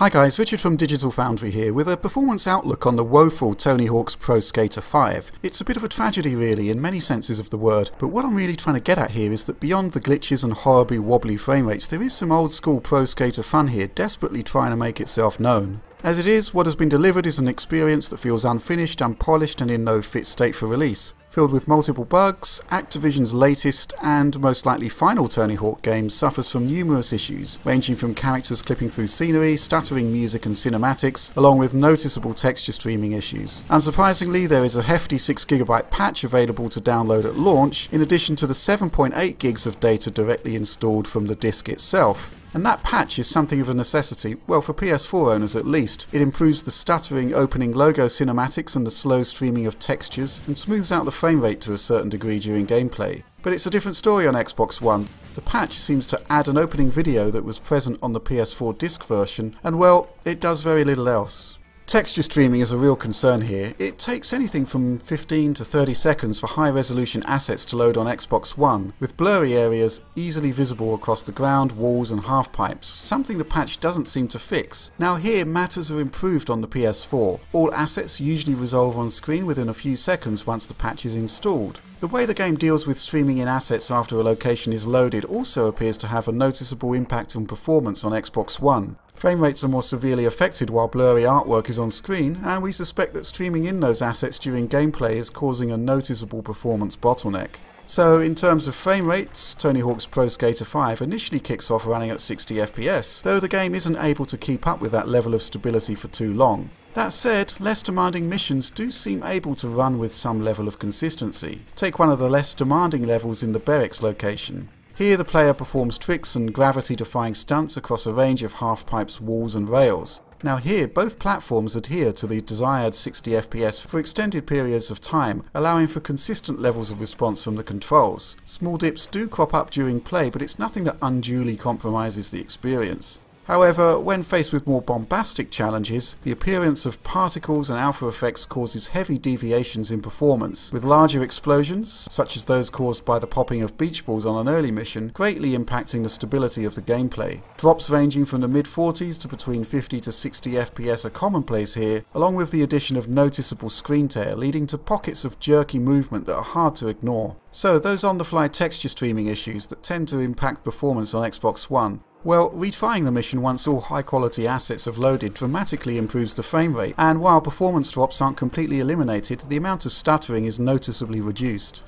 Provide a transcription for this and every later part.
Hi guys, Richard from Digital Foundry here with a performance outlook on the woeful Tony Hawk's Pro Skater 5. It's a bit of a tragedy really in many senses of the word, but what I'm really trying to get at here is that beyond the glitches and horribly wobbly frame rates, there is some old school Pro Skater fun here desperately trying to make itself known. As it is, what has been delivered is an experience that feels unfinished, unpolished and in no fit state for release. Filled with multiple bugs, Activision's latest and most likely final Tony Hawk game suffers from numerous issues, ranging from characters clipping through scenery, stuttering music and cinematics, along with noticeable texture streaming issues. Unsurprisingly, there is a hefty 6GB patch available to download at launch, in addition to the 7.8 gigs of data directly installed from the disc itself. And that patch is something of a necessity, well for PS4 owners at least. It improves the stuttering opening logo cinematics and the slow streaming of textures, and smooths out the frame rate to a certain degree during gameplay. But it's a different story on Xbox One. The patch seems to add an opening video that was present on the PS4 disc version, and well, it does very little else. Texture streaming is a real concern here. It takes anything from 15 to 30 seconds for high-resolution assets to load on Xbox One, with blurry areas easily visible across the ground, walls and half-pipes, something the patch doesn't seem to fix. Now here, matters are improved on the PS4. All assets usually resolve on screen within a few seconds once the patch is installed. The way the game deals with streaming in assets after a location is loaded also appears to have a noticeable impact on performance on Xbox One. Frame rates are more severely affected while blurry artwork is on screen, and we suspect that streaming in those assets during gameplay is causing a noticeable performance bottleneck. So in terms of frame rates, Tony Hawk's Pro Skater 5 initially kicks off running at 60 FPS, though the game isn't able to keep up with that level of stability for too long. That said, less demanding missions do seem able to run with some level of consistency. Take one of the less demanding levels in the Berrics location. Here the player performs tricks and gravity-defying stunts across a range of half-pipes, walls and rails. Now here, both platforms adhere to the desired 60 FPS for extended periods of time, allowing for consistent levels of response from the controls. Small dips do crop up during play, but it's nothing that unduly compromises the experience. However, when faced with more bombastic challenges, the appearance of particles and alpha effects causes heavy deviations in performance, with larger explosions, such as those caused by the popping of beach balls on an early mission, greatly impacting the stability of the gameplay. Drops ranging from the mid-40s to between 50 to 60 FPS are commonplace here, along with the addition of noticeable screen tear, leading to pockets of jerky movement that are hard to ignore. So those on-the-fly texture streaming issues that tend to impact performance on Xbox One, well, retrying the mission once all high-quality assets have loaded dramatically improves the frame rate, and while performance drops aren't completely eliminated, the amount of stuttering is noticeably reduced.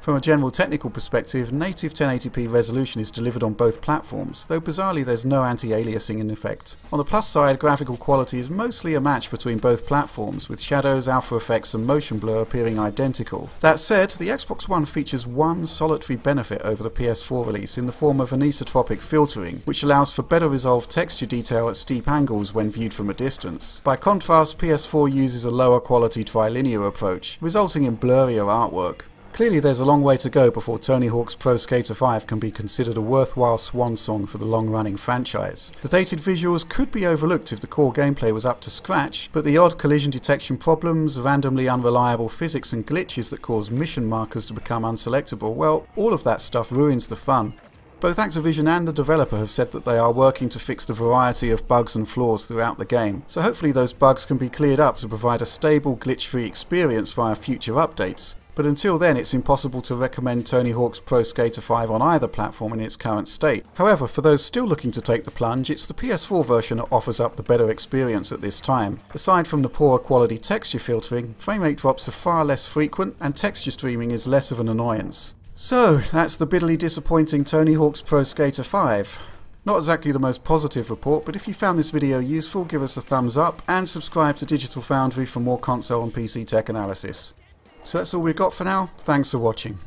From a general technical perspective, native 1080p resolution is delivered on both platforms, though bizarrely there's no anti-aliasing in effect. On the plus side, graphical quality is mostly a match between both platforms, with shadows, alpha effects and motion blur appearing identical. That said, the Xbox One features one solitary benefit over the PS4 release in the form of anisotropic filtering, which allows for better resolved texture detail at steep angles when viewed from a distance. By contrast, PS4 uses a lower quality trilinear approach, resulting in blurrier artwork. Clearly there's a long way to go before Tony Hawk's Pro Skater 5 can be considered a worthwhile swan song for the long-running franchise. The dated visuals could be overlooked if the core gameplay was up to scratch, but the odd collision detection problems, randomly unreliable physics and glitches that cause mission markers to become unselectable, well, all of that stuff ruins the fun. Both Activision and the developer have said that they are working to fix the variety of bugs and flaws throughout the game, so hopefully those bugs can be cleared up to provide a stable, glitch-free experience via future updates. But until then, it's impossible to recommend Tony Hawk's Pro Skater 5 on either platform in its current state. However, for those still looking to take the plunge, it's the PS4 version that offers up the better experience at this time. Aside from the poorer quality texture filtering, frame rate drops are far less frequent and texture streaming is less of an annoyance. So, that's the bitterly disappointing Tony Hawk's Pro Skater 5. Not exactly the most positive report, but if you found this video useful, give us a thumbs up and subscribe to Digital Foundry for more console and PC tech analysis. So that's all we've got for now. Thanks for watching.